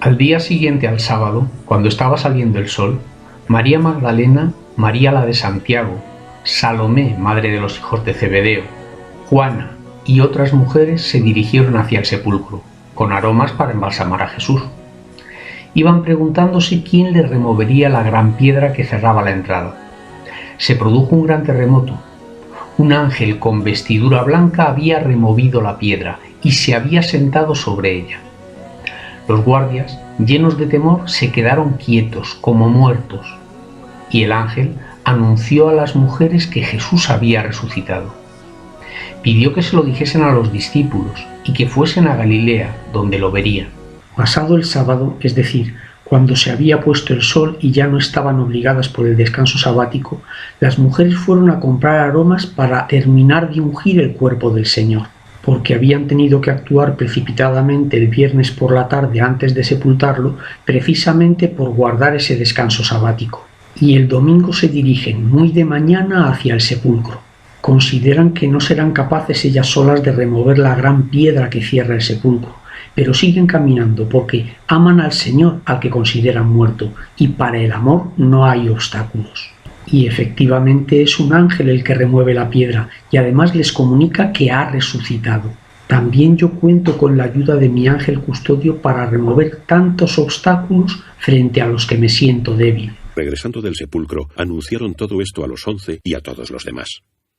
Al día siguiente al sábado, cuando estaba saliendo el sol, María Magdalena, María la de Santiago, Salomé, madre de los hijos de Zebedeo, Juana y otras mujeres se dirigieron hacia el sepulcro, con aromas para embalsamar a Jesús. Iban preguntándose quién le removería la gran piedra que cerraba la entrada. Se produjo un gran terremoto. Un ángel con vestidura blanca había removido la piedra y se había sentado sobre ella. Los guardias, llenos de temor, se quedaron quietos, como muertos, y el ángel anunció a las mujeres que Jesús había resucitado. Pidió que se lo dijesen a los discípulos y que fuesen a Galilea, donde lo verían. Pasado el sábado, es decir, cuando se había puesto el sol y ya no estaban obligadas por el descanso sabático, las mujeres fueron a comprar aromas para terminar de ungir el cuerpo del Señor, porque habían tenido que actuar precipitadamente el viernes por la tarde antes de sepultarlo, precisamente por guardar ese descanso sabático. Y el domingo se dirigen muy de mañana hacia el sepulcro. Consideran que no serán capaces ellas solas de remover la gran piedra que cierra el sepulcro, pero siguen caminando porque aman al Señor al que consideran muerto, y para el amor no hay obstáculos. Y efectivamente es un ángel el que remueve la piedra y además les comunica que ha resucitado. También yo cuento con la ayuda de mi ángel custodio para remover tantos obstáculos frente a los que me siento débil. Regresando del sepulcro, anunciaron todo esto a los 11 y a todos los demás.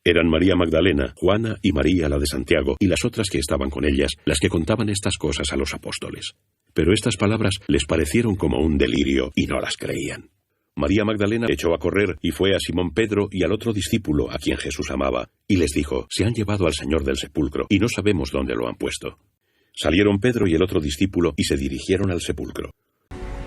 Eran María Magdalena, Juana y María la de Santiago, y las otras que estaban con ellas, las que contaban estas cosas a los apóstoles. Pero estas palabras les parecieron como un delirio y no las creían. María Magdalena echó a correr y fue a Simón Pedro y al otro discípulo a quien Jesús amaba, y les dijo: «Se han llevado al Señor del sepulcro, y no sabemos dónde lo han puesto». Salieron Pedro y el otro discípulo y se dirigieron al sepulcro.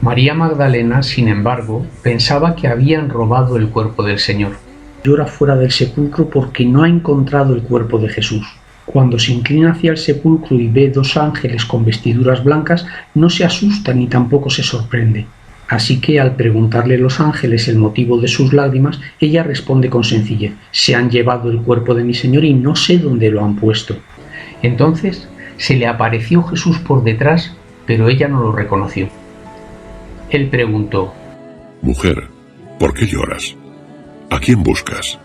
María Magdalena, sin embargo, pensaba que habían robado el cuerpo del Señor. Llora fuera del sepulcro porque no ha encontrado el cuerpo de Jesús. Cuando se inclina hacia el sepulcro y ve 2 ángeles con vestiduras blancas, no se asusta ni tampoco se sorprende. Así que al preguntarle los ángeles el motivo de sus lágrimas, ella responde con sencillez: «Se han llevado el cuerpo de mi Señor y no sé dónde lo han puesto». Entonces se le apareció Jesús por detrás, pero ella no lo reconoció. Él preguntó: «Mujer, ¿por qué lloras? ¿A quién buscas?».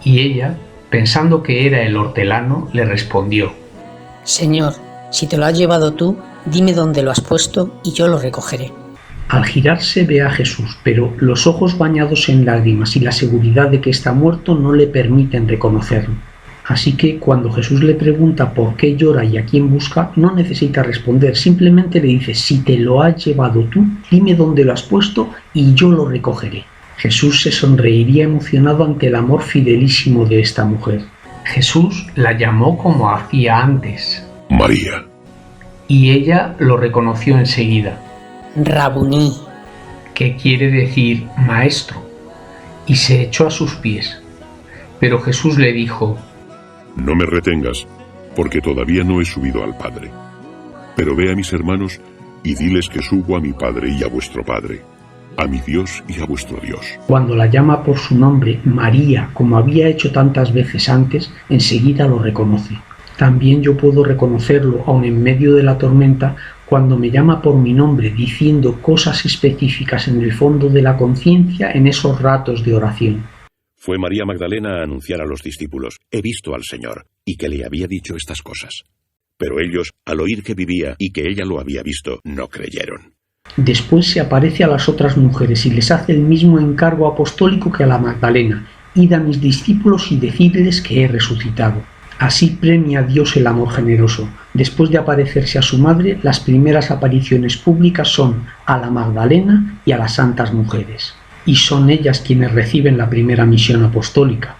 Y ella, pensando que era el hortelano, le respondió: «Señor, si te lo has llevado tú, dime dónde lo has puesto y yo lo recogeré». Al girarse ve a Jesús, pero los ojos bañados en lágrimas y la seguridad de que está muerto no le permiten reconocerlo. Así que cuando Jesús le pregunta por qué llora y a quién busca, no necesita responder, simplemente le dice: «Si te lo has llevado tú, dime dónde lo has puesto y yo lo recogeré». Jesús se sonreiría emocionado ante el amor fidelísimo de esta mujer. Jesús la llamó como hacía antes. «María». Y ella lo reconoció enseguida. Rabuní, que quiere decir maestro, y se echó a sus pies. Pero Jesús le dijo: «No me retengas, porque todavía no he subido al Padre. Pero ve a mis hermanos y diles que subo a mi Padre y a vuestro Padre, a mi Dios y a vuestro Dios». Cuando la llama por su nombre, María, como había hecho tantas veces antes, enseguida lo reconoce. También yo puedo reconocerlo, aun en medio de la tormenta, cuando me llama por mi nombre, diciendo cosas específicas en el fondo de la conciencia en esos ratos de oración. Fue María Magdalena a anunciar a los discípulos: «He visto al Señor», y que le había dicho estas cosas. Pero ellos, al oír que vivía y que ella lo había visto, no creyeron. Después se aparece a las otras mujeres y les hace el mismo encargo apostólico que a la Magdalena: «Id a mis discípulos y decidles que he resucitado». Así premia a Dios el amor generoso. Después de aparecerse a su madre, las primeras apariciones públicas son a la Magdalena y a las santas mujeres. Y son ellas quienes reciben la primera misión apostólica.